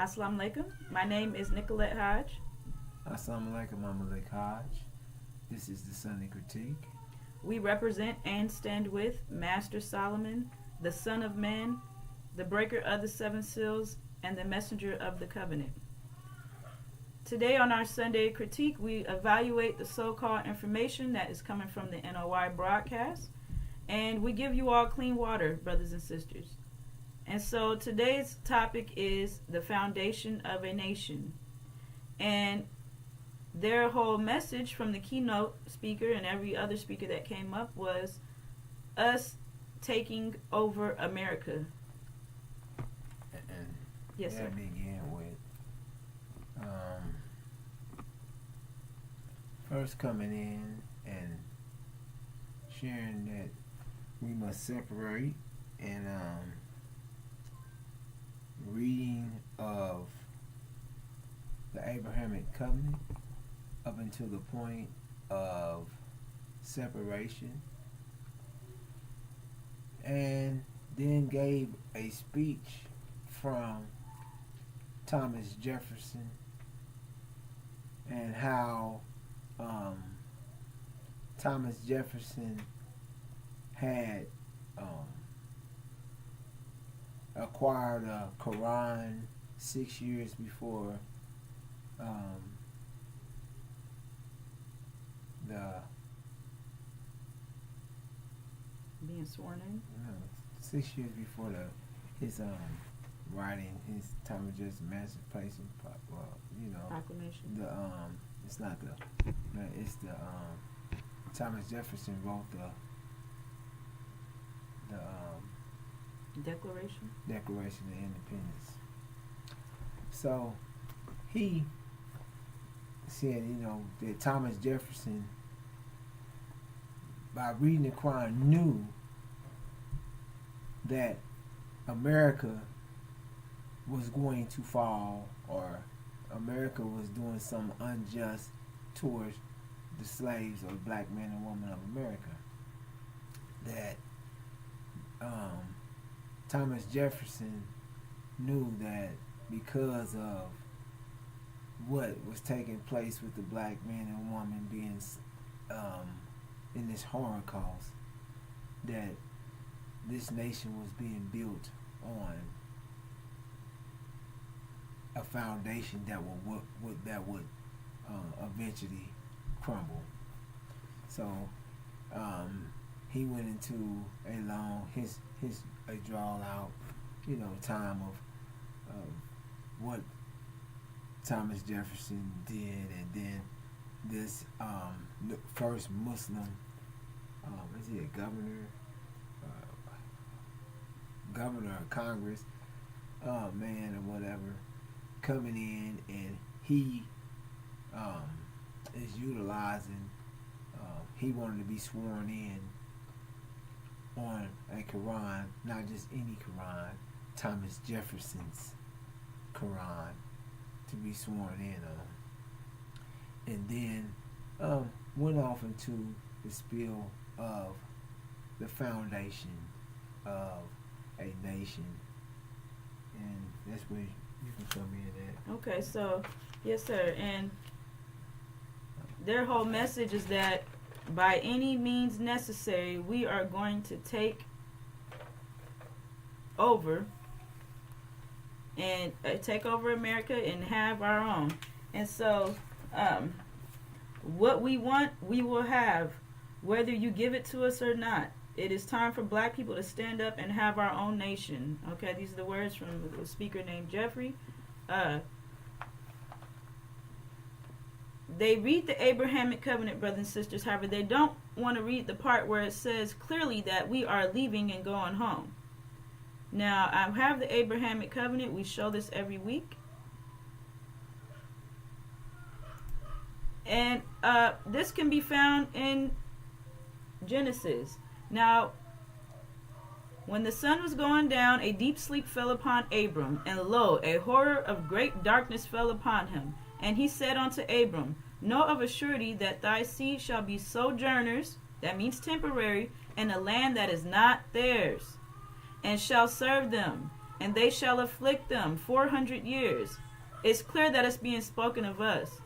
Assalamu alaikum. My name is Nicolette Hodge. Assalamu alaikum, I'm Malik Hodge. This is the Sunday Critique. We represent and stand with Master Solomon, the Son of Man, the breaker of the seven seals, and the messenger of the covenant. Today on our Sunday Critique, we evaluate the so-called information that is coming from the NOI broadcast, and we give you all clean water, brothers and sisters. And so today's topic is the foundation of a nation. And their whole message from the keynote speaker and every other speaker that came up was us taking over America. And Yes, sir. that began with first coming in and sharing that we must separate and reading of the Abrahamic covenant up until the point of separation, and then gave a speech from Thomas Jefferson and how Thomas Jefferson had acquired a Quran 6 years before the Being sworn in. 6 years before his writing his Thomas Jefferson Emancipation Proclamation. it's not it's the Thomas Jefferson wrote the Declaration. Declaration of Independence. So he said, that Thomas Jefferson, by reading the Quran, knew that America was going to fall, or America was doing something unjust towards the slaves or black men and women of America. That Thomas Jefferson knew that because of what was taking place with the black men and women being in this Holocaust, that this nation was being built on a foundation that would eventually crumble. So he went into a long a drawn out time of what Thomas Jefferson did, and then this first Muslim is he a governor of Congress man or whatever, coming in, and he is utilizing he wanted to be sworn in on a Quran, not just any Quran, Thomas Jefferson's Quran, to be sworn in on. And then went off into the spiel of the foundation of a nation. And that's where you can come in at. Okay, so yes, sir. And their whole message is that by any means necessary, we are going to take over and take over America and have our own. And so what we want, we will have, whether you give it to us or not. It is time for black people to stand up and have our own nation. Okay, these are the words from a speaker named Jeffrey. They read the Abrahamic covenant, brothers and sisters. However, they don't want to read the part where it says clearly that we are leaving and going home. Now, I have the Abrahamic covenant. We show this every week. And this can be found in Genesis. Now, when the sun was going down, a deep sleep fell upon Abram, and lo, a horror of great darkness fell upon him. And he said unto Abram, Know of a surety that thy seed shall be sojourners, that means temporary, in a land that is not theirs, and shall serve them. and they shall afflict them 400 years. It's clear that it's being spoken of us.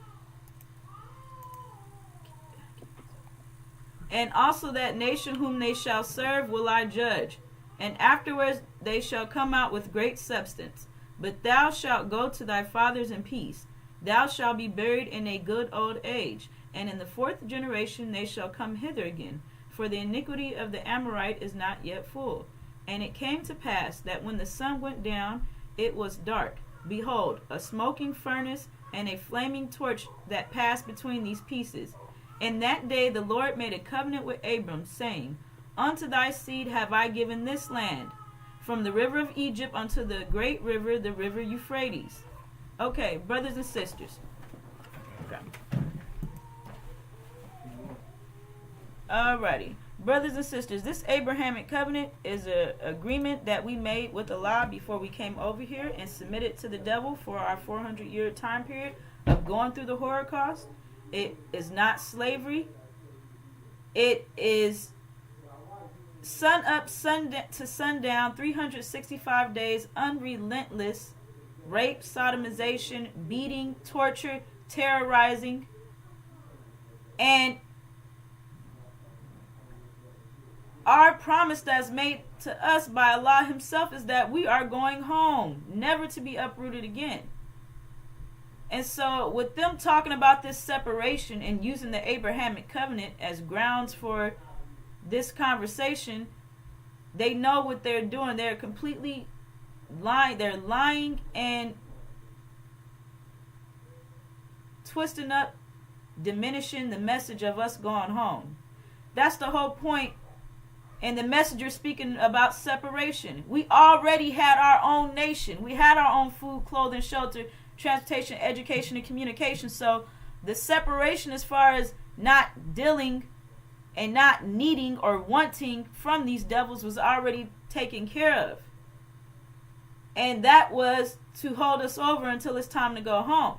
And also that nation whom they shall serve will I judge, and afterwards they shall come out with great substance. But thou shalt go to thy fathers in peace. Thou shalt be buried in a good old age, and in the 4th generation they shall come hither again, for the iniquity of the Amorite is not yet full. And it came to pass that when the sun went down, it was dark. Behold, a smoking furnace and a flaming torch that passed between these pieces. In that day the Lord made a covenant with Abram, saying, Unto thy seed have I given this land, from the river of Egypt unto the great river, the river Euphrates. Okay, brothers and sisters. Okay. Alrighty. Brothers and sisters, this Abrahamic covenant is an agreement that we made with Allah before we came over here and submitted to the devil for our 400-year time period of going through the Holocaust. It is not slavery. It is sun up, sun to sundown, 365 days, unrelentless rape, sodomization, beating, torture, terrorizing. And our promise that's made to us by Allah Himself is that we are going home, never to be uprooted again. And so with them talking about this separation and using the Abrahamic covenant as grounds for this conversation, they know what they're doing. They're completely lying. They're lying and twisting up, diminishing the message of us going home. That's the whole point. And the messenger speaking about separation. We already had our own nation. We had our own food, clothing, shelter, transportation, education, and communication. So the separation as far as not dealing and not needing or wanting from these devils was already taken care of. And that was to hold us over until it's time to go home.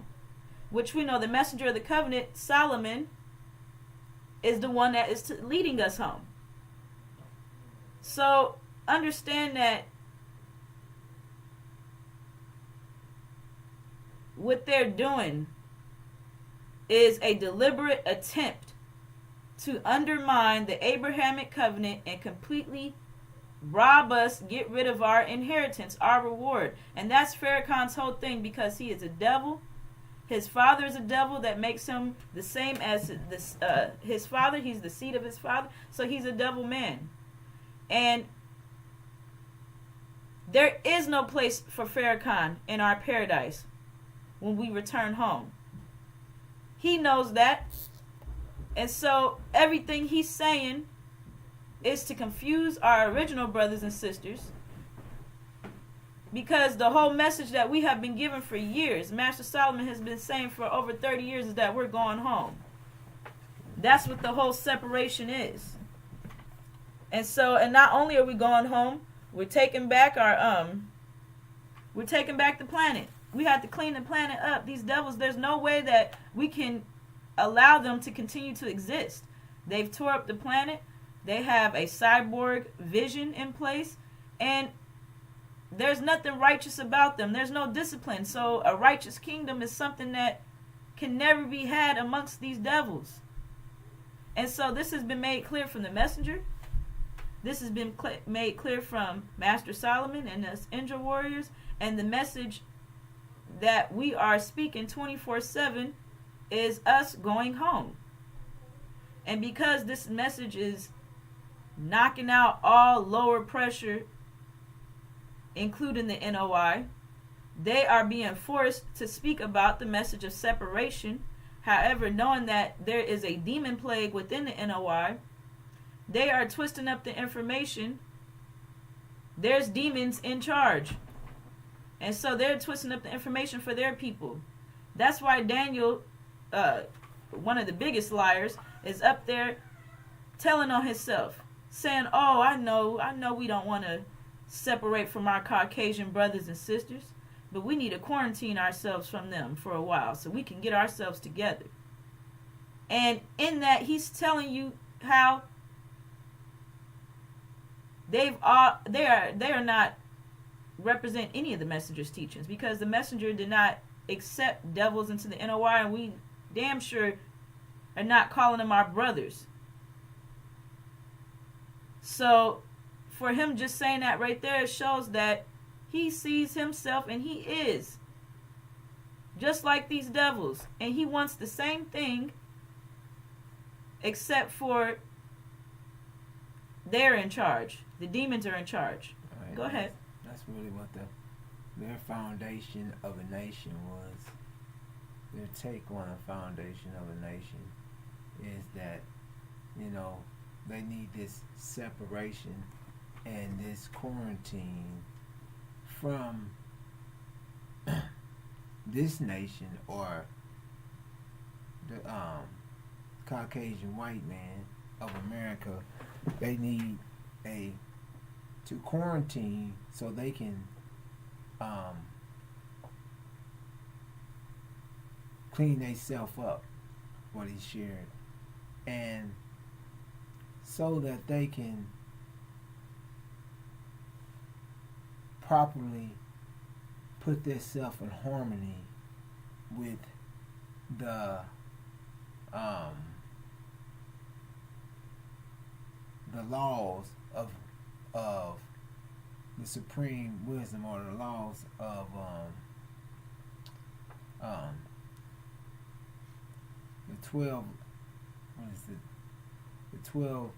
Which we know the messenger of the covenant, Solomon, is the one that is leading us home. So understand that what they're doing is a deliberate attempt to undermine the Abrahamic covenant and completely rob us, get rid of our inheritance, our reward. And that's Farrakhan's whole thing, because he is a devil. His father is a devil that makes him the same as his father. He's the seed of his father. So he's a devil man. And there is no place for Farrakhan in our paradise when we return home. He knows that. And so everything he's saying is to confuse our original brothers and sisters, because the whole message that we have been given for years, Master Solomon has been saying for over 30 years, is that we're going home. That's what the whole separation is. And so, and not only are we going home, we're taking back we're taking back the planet. We have to clean the planet up. These devils, there's no way that we can allow them to continue to exist. They've tore up the planet. They have a cyborg vision in place, and there's nothing righteous about them. There's no discipline. So a righteous kingdom is something that can never be had amongst these devils. And so this has been made clear from the messenger. This has been made clear from Master Solomon and us angel warriors. And the message that we are speaking 24/7 is us going home. And because this message is knocking out all lower pressure, including the NOI, they are being forced to speak about the message of separation. However, knowing that there is a demon plague within the NOI, they are twisting up the information. There's demons in charge. And so they're twisting up the information for their people. That's why Daniel, one of the biggest liars, is up there telling on himself, saying, oh, I know we don't want to separate from our Caucasian brothers and sisters, but we need to quarantine ourselves from them for a while so we can get ourselves together. And in that, he's telling you how they are not represent any of the messenger's teachings, because the messenger did not accept devils into the NOI, and we damn sure are not calling them our brothers. So for him just saying that right there, it shows that he sees himself, and he is just like these devils, and he wants the same thing, except for they're in charge. The demons are in charge. Right. Go ahead. That's really what their foundation of a nation was. Their take on the foundation of a nation is that, they need this separation and this quarantine from this nation, or the Caucasian white man of America. They need to quarantine so they can clean themselves up, what he shared, and so that they can properly put themselves in harmony with the laws of the supreme wisdom, or the laws of the 12, what is it, the 12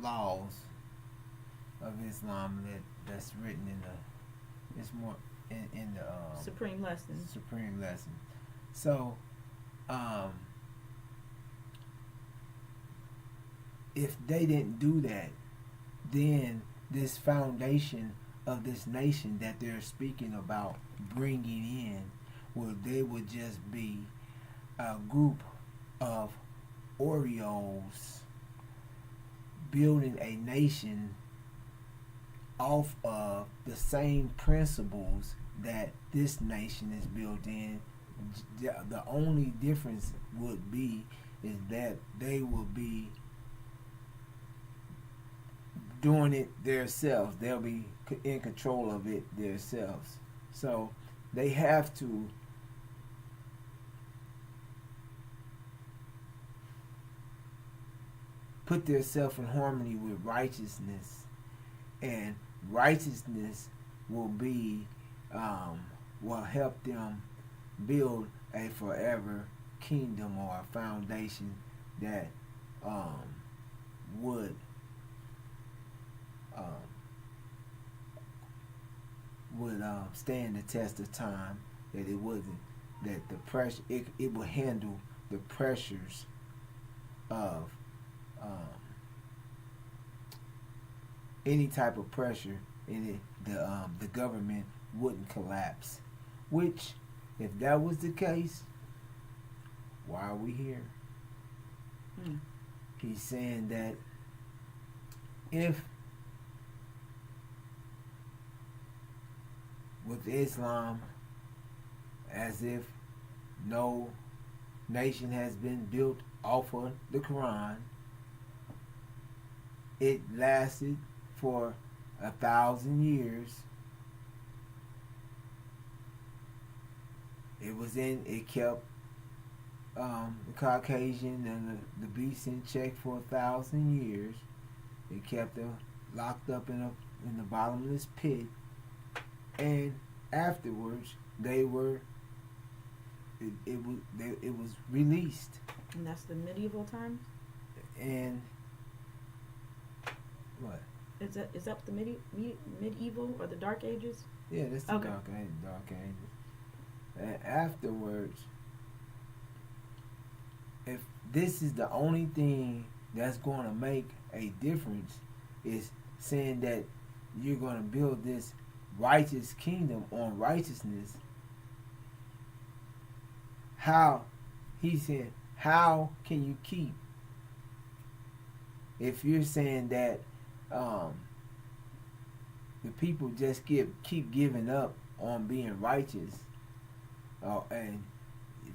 laws of Islam that's written in the, it's more in the Supreme lesson. Supreme lesson. So if they didn't do that, then this foundation of this nation that they're speaking about bringing in, well, they would just be a group of Oreos building a nation off of the same principles that this nation is built in. The only difference would be is that they will be doing it themselves. They'll be in control of it themselves. So they have to put themselves in harmony with righteousness, and righteousness will be will help them build a forever kingdom, or a foundation that would stand the test of time. That it wouldn't, that the pressure, it will handle the pressures of any type of pressure in it. The government wouldn't collapse. Which, if that was the case, why are we here? He's saying that if with Islam, as if no nation has been built off of the Quran, it lasted for 1,000 years. It kept the Caucasian and the beast in check for 1,000 years. It kept them locked up in the bottomless pit, and afterwards they were. It was released. And that's the medieval times. And what? Is that the medieval or the Dark Ages? Yeah, that's the Okay. Dark Ages. And afterwards, if this is the only thing that's going to make a difference, is saying that you're going to build this righteous kingdom on righteousness. How, he said, how can you keep, if you're saying that the people just keep giving up on being righteous, and if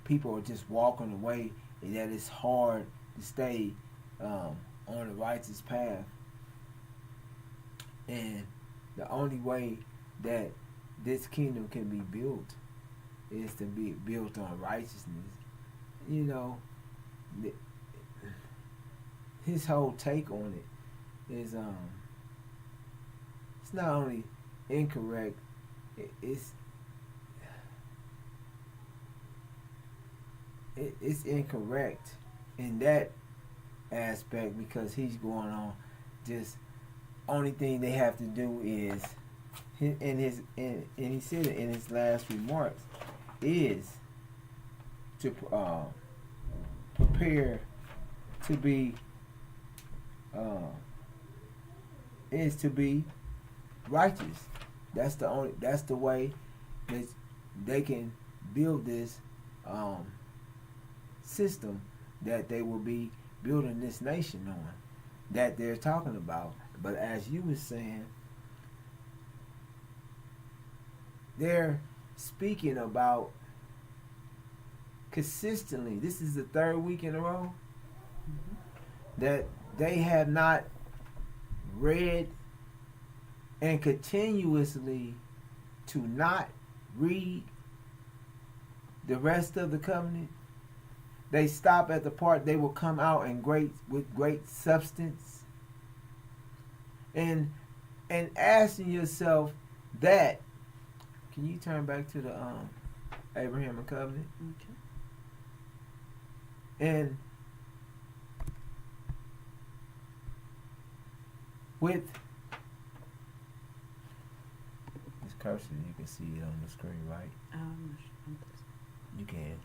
people are just walking away, and that it's hard to stay on the righteous path, and The only way that this kingdom can be built is to be built on righteousness. You know, his whole take on it is it's not only incorrect, it's incorrect in that aspect, because he's going on just only thing they have to do is and he said it in his last remarks is to prepare to be is to be righteous. That's the way that they can build this system that they will be building this nation on, that they're talking about. But as you were saying, they're speaking about consistently, this is the third week in a row, that they have not read and continuously to not read the rest of the covenant. They stop at the part they will come out in with great substance. And asking yourself that, can you turn back to the Abrahamic covenant? Okay. And with this cursor, you can see it on the screen, right? You can.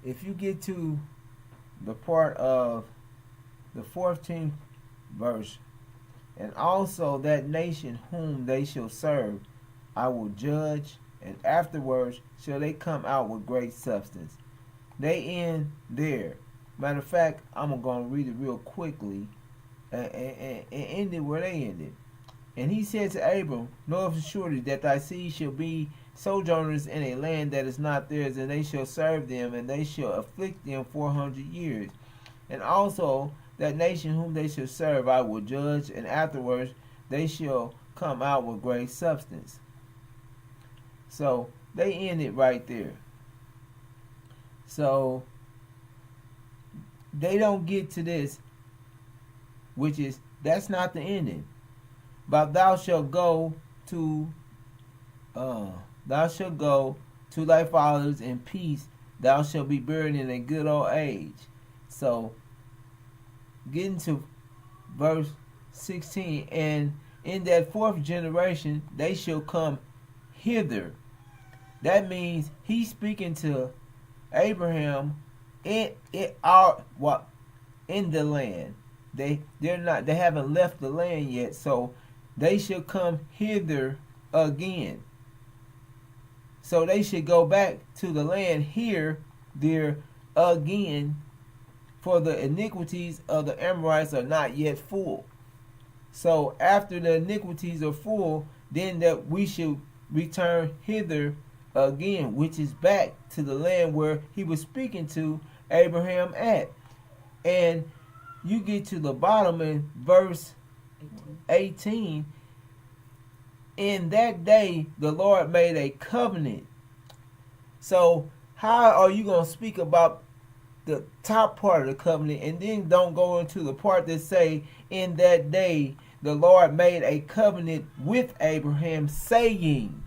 If you get to the part of the 14th verse, and also that nation whom they shall serve, I will judge, and afterwards shall they come out with great substance. They end there. Matter of fact, I'm going to read it real quickly and end it where they ended. And he said to Abram, know of surety that thy seed shall be sojourners in a land that is not theirs, and they shall serve them, and they shall afflict them 400 years. And also that nation whom they shall serve I will judge, and afterwards they shall come out with great substance. So they end it right there. So they don't get to this, which is, that's not the ending. But thou shalt go to thy fathers in peace. Thou shalt be buried in a good old age. So, getting to verse 16, and in that fourth generation they shall come hither. That means he's speaking to Abraham in the land. They haven't left the land yet, so they shall come hither again. So they should go back to the land here, there again, for the iniquities of the Amorites are not yet full. So after the iniquities are full, then that we should return hither again, which is back to the land where he was speaking to Abraham at. And you get to the bottom in verse 18. In that day the Lord made a covenant. So how are you going to speak about the top part of the covenant and then don't go into the part that say, in that day the Lord made a covenant with Abraham, saying,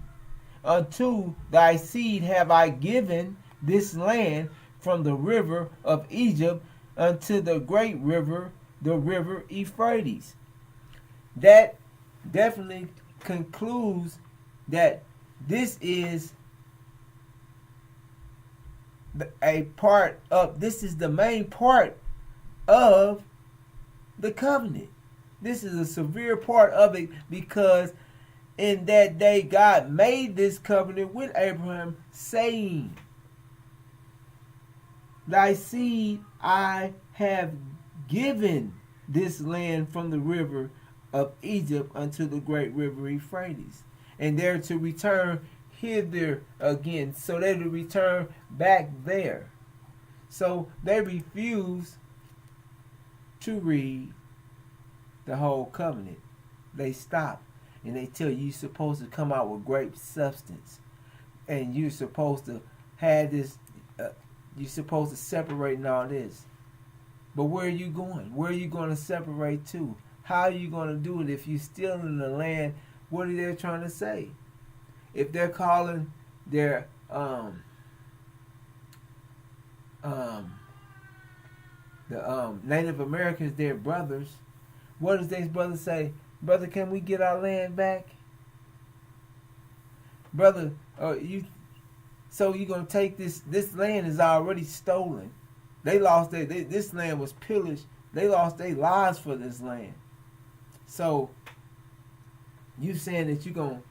unto thy seed have I given this land, from the river of Egypt unto the great river, the river Euphrates. That definitely concludes that this is this is the main part of the covenant. This is a severe part of it, because in that day God made this covenant with Abraham, saying, thy seed I have given this land, from the river of Egypt unto the great river Euphrates, and they're to return hither again. So they're to return back there. So they refuse to read the whole covenant. they stop. And they tell you you're supposed to come out with great substance. And you're supposed to have this, you're supposed to separate and all this. But where are you going? Where are you going to separate to? How are you going to do it if you're still in the land? What are they trying to say? If they're calling their Native Americans their brothers, what does these brothers say? Brother, can we get our land back? Brother, so you're gonna take this land is already stolen. They lost this land was pillaged. They lost their lives for this land. So you saying that you're gonna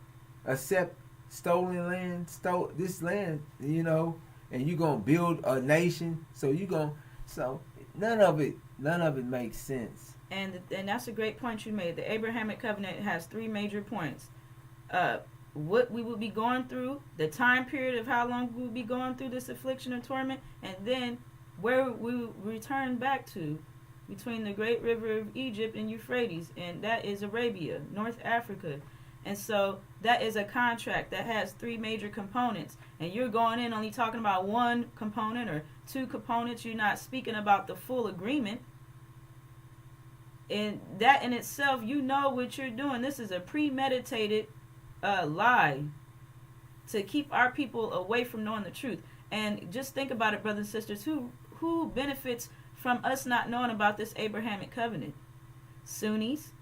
accept stolen land, this land, and you're gonna build a nation. So none of it makes sense. And that's a great point you made. The Abrahamic covenant has 3 major points. What we will be going through, the time period of how long we will be going through this affliction and torment, and then where we will return back to, between the great river of Egypt and Euphrates, and that is Arabia, North Africa. And so that is a contract that has 3 major components, and you're going in only talking about 1 component or 2 components. You're not speaking about the full agreement. And that in itself, you know what you're doing. This is a premeditated lie to keep our people away from knowing the truth. And just think about it, brothers and sisters. Who benefits from us not knowing about this Abrahamic covenant? Sunnis.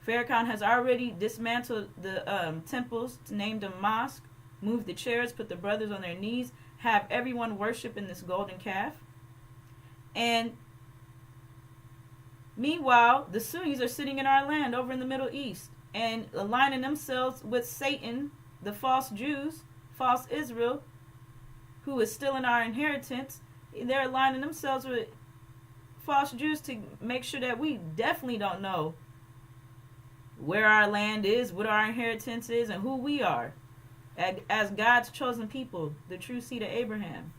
Farrakhan has already dismantled the temples, named them mosque, moved the chairs, put the brothers on their knees, have everyone worship in this golden calf. And meanwhile, the Sunnis are sitting in our land over in the Middle East and aligning themselves with Satan, the false Jews, false Israel, who is still in our inheritance. They're aligning themselves with false Jews to make sure that we definitely don't know where our land is, what our inheritance is, and who we are as God's chosen people, the true seed of Abraham.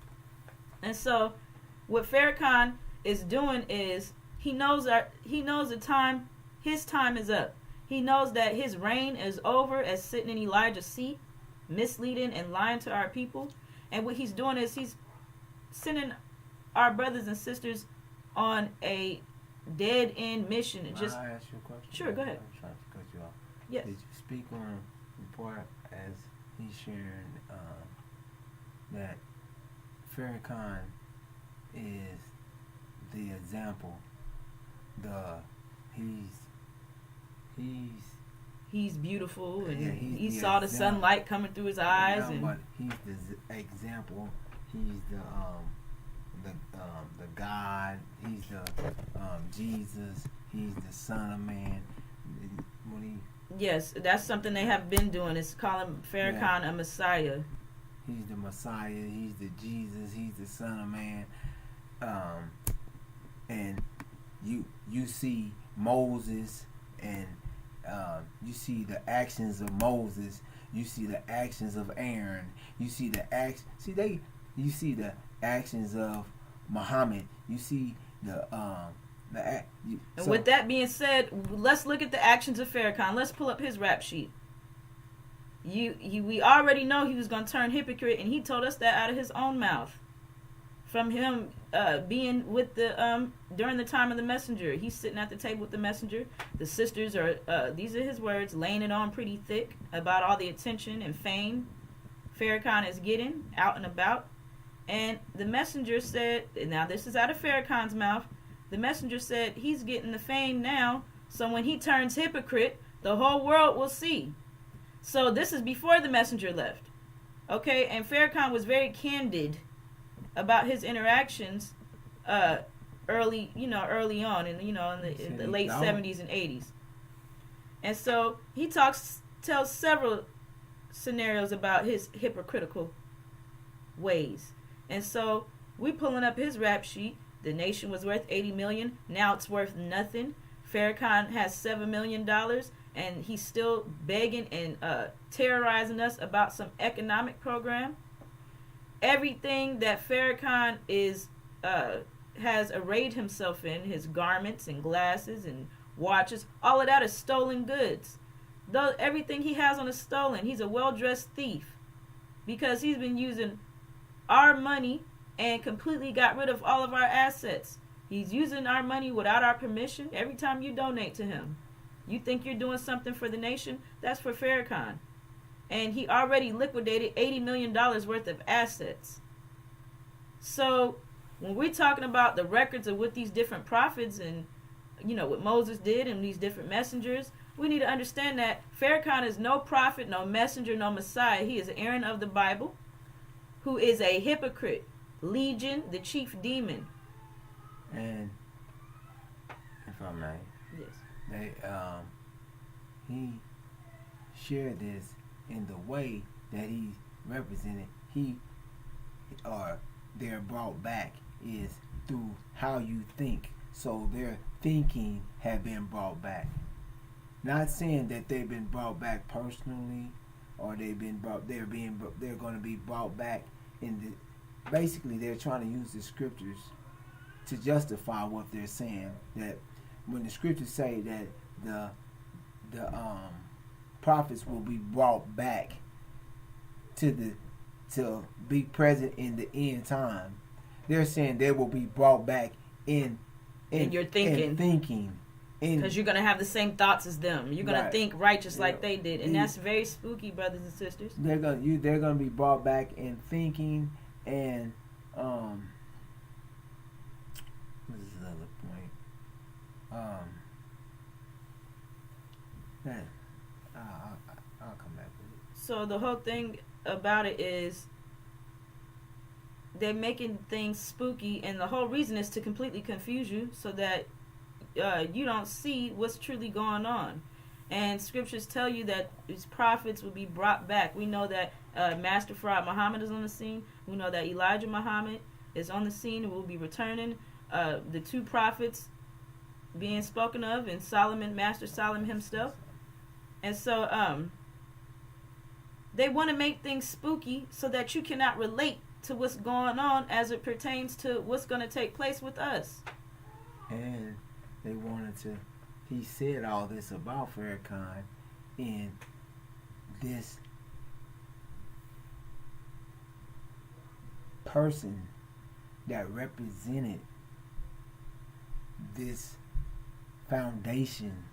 And so what Farrakhan is doing is he knows the time, his time is up. He knows that his reign is over as sitting in Elijah's seat, misleading and lying to our people. And what he's doing is he's sending our brothers and sisters on a dead-end mission. And just I ask you a question? Sure, go ahead. I'm trying to cut you off. Yes. Did you speak on the part as he's sharing that Farrakhan is the example? He's beautiful, and yeah, he saw the sunlight coming through his eyes, yeah, and but he's the example. He's the God. He's the Jesus. He's the Son of Man. Yes, that's something they have been doing. Is calling Farrakhan a Messiah. He's the Messiah. He's the Jesus. He's the Son of Man. And you see Moses, and you see the actions of Moses. You see the actions of Aaron. You see the You see the actions of Muhammad. You see And with that being said, let's look at the actions of Farrakhan. Let's pull up his rap sheet. We already know he was going to turn hypocrite, and he told us that out of his own mouth. From him being with during the time of the messenger. He's sitting at the table with the messenger. The sisters are, these are his words, laying it on pretty thick about all the attention and fame Farrakhan is getting out and about. And the messenger said, now this is out of Farrakhan's mouth, the messenger said he's getting the fame now, so when he turns hypocrite, the whole world will see. So this is before the messenger left. Okay, and Farrakhan was very candid about his interactions early on, and in the late 70s and 80s. And so he tells several scenarios about his hypocritical ways. And so we pulling up his rap sheet. The nation was worth $80 million. Now it's worth nothing. Farrakhan has $7 million, and he's still begging and terrorizing us about some economic program. Everything that Farrakhan has arrayed himself in, his garments and glasses and watches, all of that is stolen goods. Though everything he has on is stolen. He's a well-dressed thief because he's been using our money and completely got rid of all of our assets. He's using our money without our permission. Every time you donate to him, you think you're doing something for the nation? That's for Farrakhan. And he already liquidated $80 million worth of assets. So when we're talking about the records of what these different prophets and, what Moses did and these different messengers, we need to understand that Farrakhan is no prophet, no messenger, no Messiah. He is Aaron of the Bible, who is a hypocrite, Legion, the chief demon. And if I may, yes, he shared this in the way that he represented. They're brought back is through how you think. So their thinking have been brought back. Not saying that they've been brought back personally, or they're going to be brought back basically they're trying to use the scriptures to justify what they're saying. That when the scriptures say that the prophets will be brought back to be present in the end time, they're saying they will be brought back in your thinking. Because you're going to have the same thoughts as them. You're going to think righteous like they did. And that's very spooky, brothers and sisters. They're going to be brought back in thinking and what is the other point? I'll come back with it. So the whole thing about it is they're making things spooky, and the whole reason is to completely confuse you so that you don't see what's truly going on. And scriptures tell you that these prophets will be brought back. We know that Master Fraud Muhammad is on the scene. We know that Elijah Muhammad is on the scene and will be returning. The two prophets being spoken of, and Solomon, Master Solomon himself. And so they want to make things spooky so that you cannot relate to what's going on as it pertains to what's going to take place with us. And they wanted to, he said all this about Farrakhan in this person that represented this foundation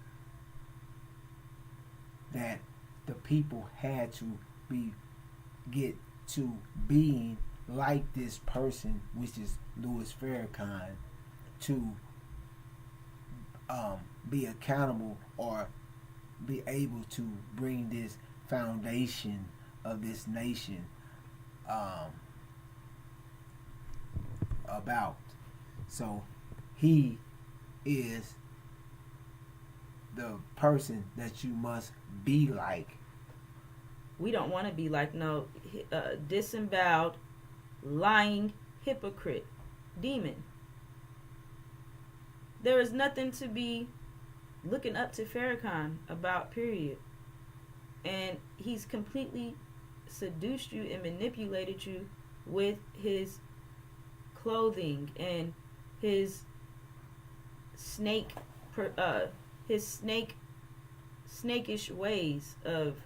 that the people had to get to being like this person, which is Louis Farrakhan, to be accountable or be able to bring this foundation of this nation about. So he is the person that you must be like. We don't want to be like no disemboweled, lying hypocrite, demon. There is nothing to be looking up to Farrakhan about, period. And he's completely seduced you and manipulated you with his clothing and his snakish ways of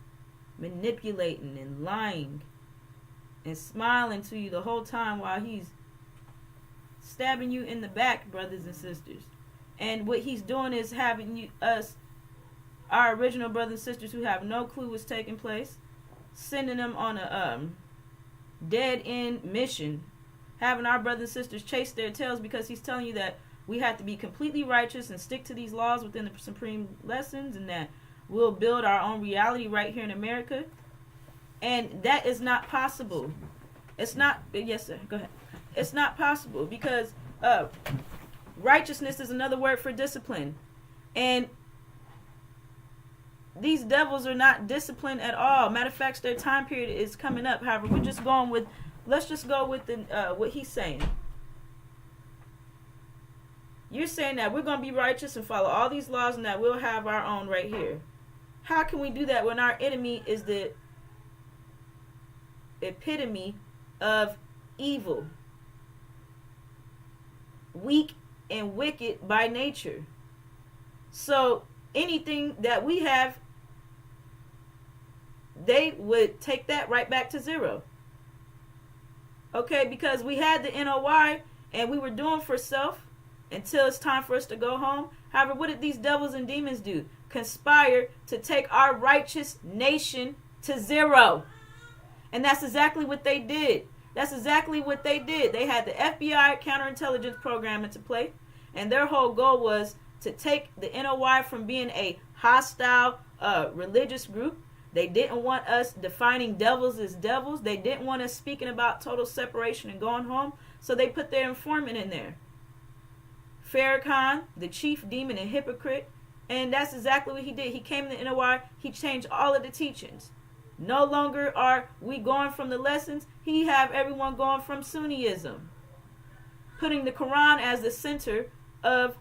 manipulating and lying and smiling to you the whole time while he's stabbing you in the back, brothers and sisters. And what he's doing is having our original brothers and sisters who have no clue what's taking place, sending them on a dead end mission, having our brothers and sisters chase their tails because he's telling you that we have to be completely righteous and stick to these laws within the supreme lessons, and that we'll build our own reality right here in America. And that is not possible. It's not. Yes, sir. Go ahead. It's not possible because righteousness is another word for discipline. And these devils are not disciplined at all. Matter of fact, their time period is coming up. However, let's just go with what he's saying. You're saying that we're going to be righteous and follow all these laws and that we'll have our own right here. How can we do that when our enemy is the epitome of evil, weak and wicked by nature? So anything that we have, they would take that right back to zero. Okay, because we had the NOI and we were doing for self until it's time for us to go home. However, what did these devils and demons do? Conspire to take our righteous nation to zero. And that's exactly what they did. That's exactly what they did. They had the FBI counterintelligence program into play, and their whole goal was to take the NOI from being a hostile religious group. They didn't want us defining devils as devils. They didn't want us speaking about total separation and going home. So they put their informant in there. Farrakhan, the chief demon and hypocrite. And that's exactly what he did. He came to the NOI. He changed all of the teachings. No longer are we going from the lessons. He have everyone going from Sunniism. Putting the Quran as the center of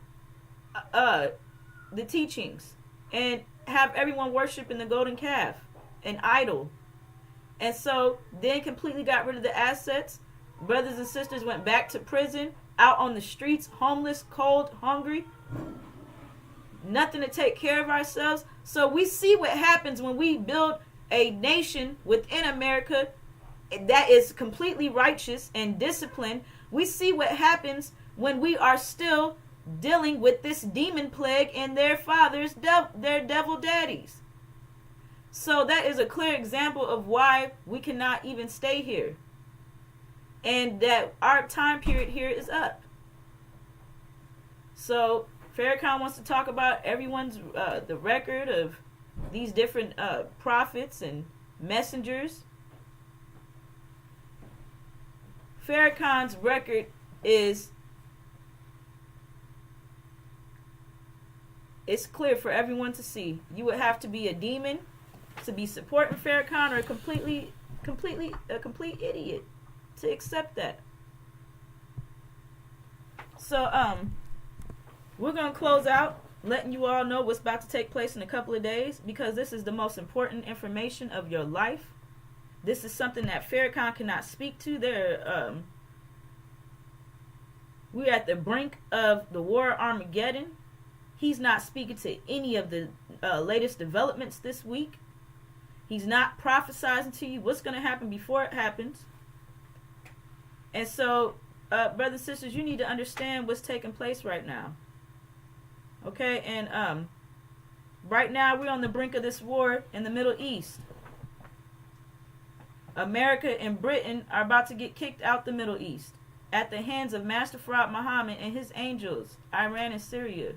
the teachings. And have everyone worshiping the golden calf, an idol. And so then completely got rid of the assets. Brothers and sisters went back to prison, out on the streets, homeless, cold, hungry. Nothing to take care of ourselves. So we see what happens when we build a nation within America that is completely righteous and disciplined. We see what happens when we are still dealing with this demon plague and their fathers, their devil daddies. So that is a clear example of why we cannot even stay here. And that our time period here is up. So Farrakhan wants to talk about everyone's the record of these different prophets and messengers. Farrakhan's record is, it's clear for everyone to see. You would have to be a demon to be supporting Farrakhan, or a complete idiot to accept that. So we're gonna close out letting you all know what's about to take place in a couple of days, because this is the most important information of your life. This is something that Farrakhan cannot speak to. We're at the brink of the war Armageddon. He's not speaking to any of the latest developments this week. He's not prophesizing to you what's going to happen before it happens. And so, brothers and sisters, you need to understand what's taking place right now. Okay, and right now we're on the brink of this war in the Middle East. America and Britain are about to get kicked out the Middle East at the hands of Master Farad Muhammad and his angels, Iran and Syria.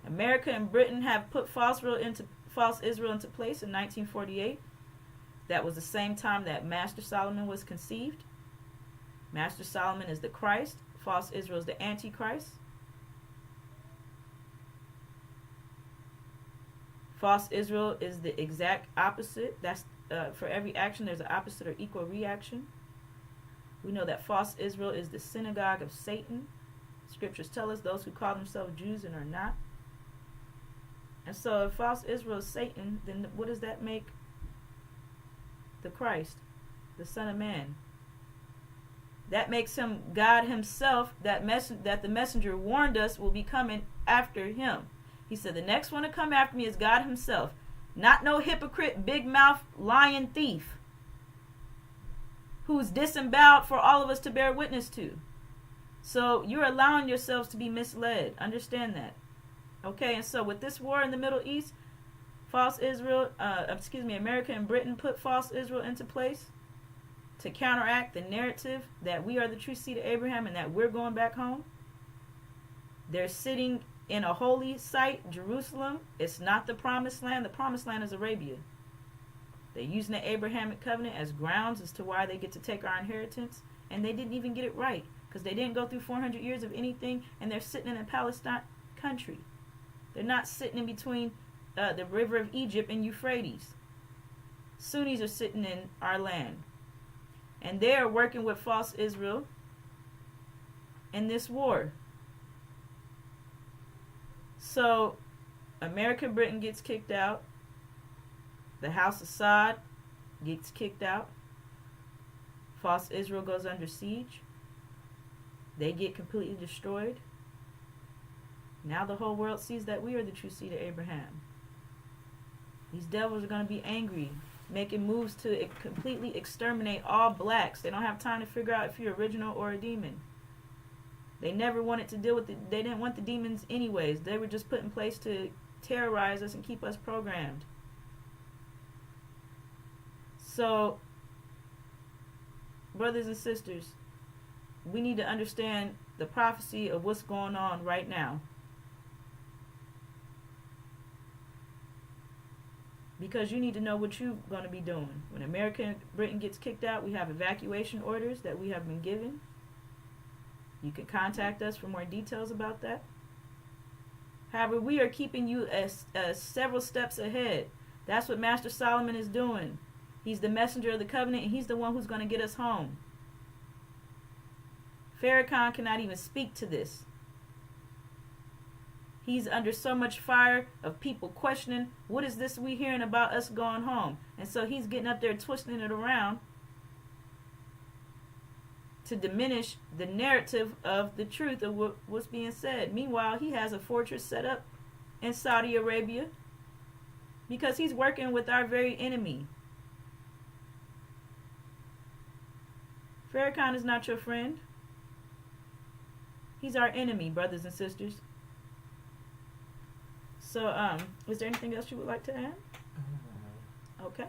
America and Britain have put false Israel into place in 1948. That was the same time that Master Solomon was conceived. Master Solomon is the Christ. False Israel is the Antichrist. False Israel is the exact opposite. That's for every action, there's an opposite or equal reaction. We know that false Israel is the synagogue of Satan. Scriptures tell us those who call themselves Jews and are not. And so if false Israel is Satan, then what does that make the Christ, the Son of Man? That makes him God himself, that the messenger warned us will be coming after him. He said, the next one to come after me is God himself. Not no hypocrite, big mouth, lying thief who's disemboweled for all of us to bear witness to. So you're allowing yourselves to be misled. Understand that. Okay, and so with this war in the Middle East, America and Britain put false Israel into place to counteract the narrative that we are the true seed of Abraham and that we're going back home. They're sitting in a holy site, Jerusalem. It's not the promised land. The promised land is Arabia. They're using the Abrahamic covenant as grounds as to why they get to take our inheritance. And they didn't even get it right, because they didn't go through 400 years of anything, and they're sitting in a Palestine country. They're not sitting in between the river of Egypt and Euphrates. Sunnis are sitting in our land. And they are working with false Israel in this war. So, America and Britain gets kicked out. The House of Saud gets kicked out. False Israel goes under siege. They get completely destroyed. Now the whole world sees that we are the true seed of Abraham. These devils are going to be angry, making moves to completely exterminate all blacks. They don't have time to figure out if you're original or a demon. They never wanted to deal with they didn't want the demons anyways. They were just put in place to terrorize us and keep us programmed. So, brothers and sisters, we need to understand the prophecy of what's going on right now. Because you need to know what you're going to be doing. When America and Britain gets kicked out, we have evacuation orders that we have been given. You can contact us for more details about that. However, we are keeping you as several steps ahead. That's what Master Solomon is doing. He's the messenger of the covenant, and he's the one who's going to get us home. Farrakhan cannot even speak to this. He's under so much fire of people questioning, what is this we hearing about us going home? And so he's getting up there twisting it around to diminish the narrative of the truth of what's being said. Meanwhile, he has a fortress set up in Saudi Arabia because he's working with our very enemy. Farrakhan is not your friend. He's our enemy, brothers and sisters. So, is there anything else you would like to add? Okay.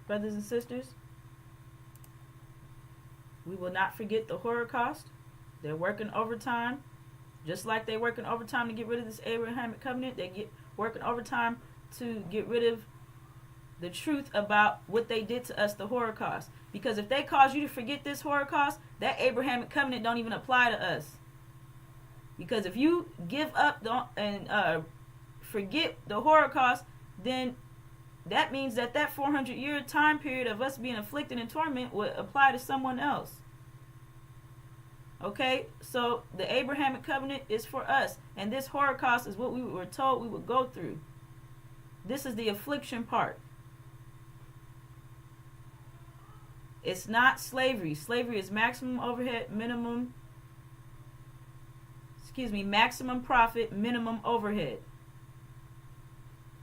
Brothers and sisters, we will not forget the Holocaust. They're working overtime. Just like they're working overtime to get rid of this Abrahamic covenant, they working overtime to get rid of the truth about what they did to us, the Holocaust. Because if they cause you to forget this Holocaust, that Abrahamic covenant don't even apply to us. Because if you give up and forget the Holocaust, then that means that 400-year time period of us being afflicted and torment would apply to someone else. Okay, so the Abrahamic covenant is for us, and this Holocaust is what we were told we would go through. This is the affliction part. It's not slavery. Slavery is maximum profit, minimum overhead.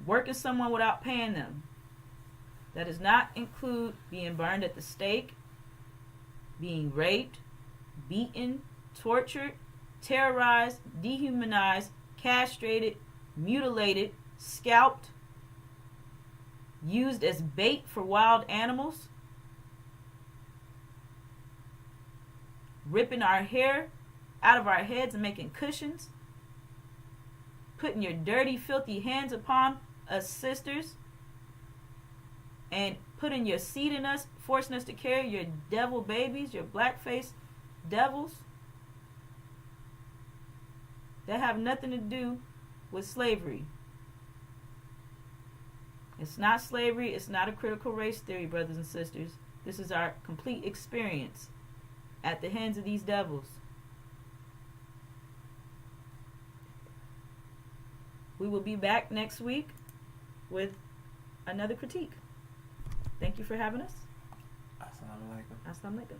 Working someone without paying them. That does not include being burned at the stake, being raped, beaten, tortured, terrorized, dehumanized, castrated, mutilated, scalped, used as bait for wild animals, ripping our hair out of our heads and making cushions, putting your dirty, filthy hands upon us sisters, and putting your seed in us, forcing us to carry your devil babies, your black-faced devils that have nothing to do with slavery. It's not slavery. It's not a critical race theory, brothers and sisters. This is our complete experience at the hands of these devils. We will be back next week with another critique. Thank you for having us. Assalamu alaikum. Assalamu alaikum.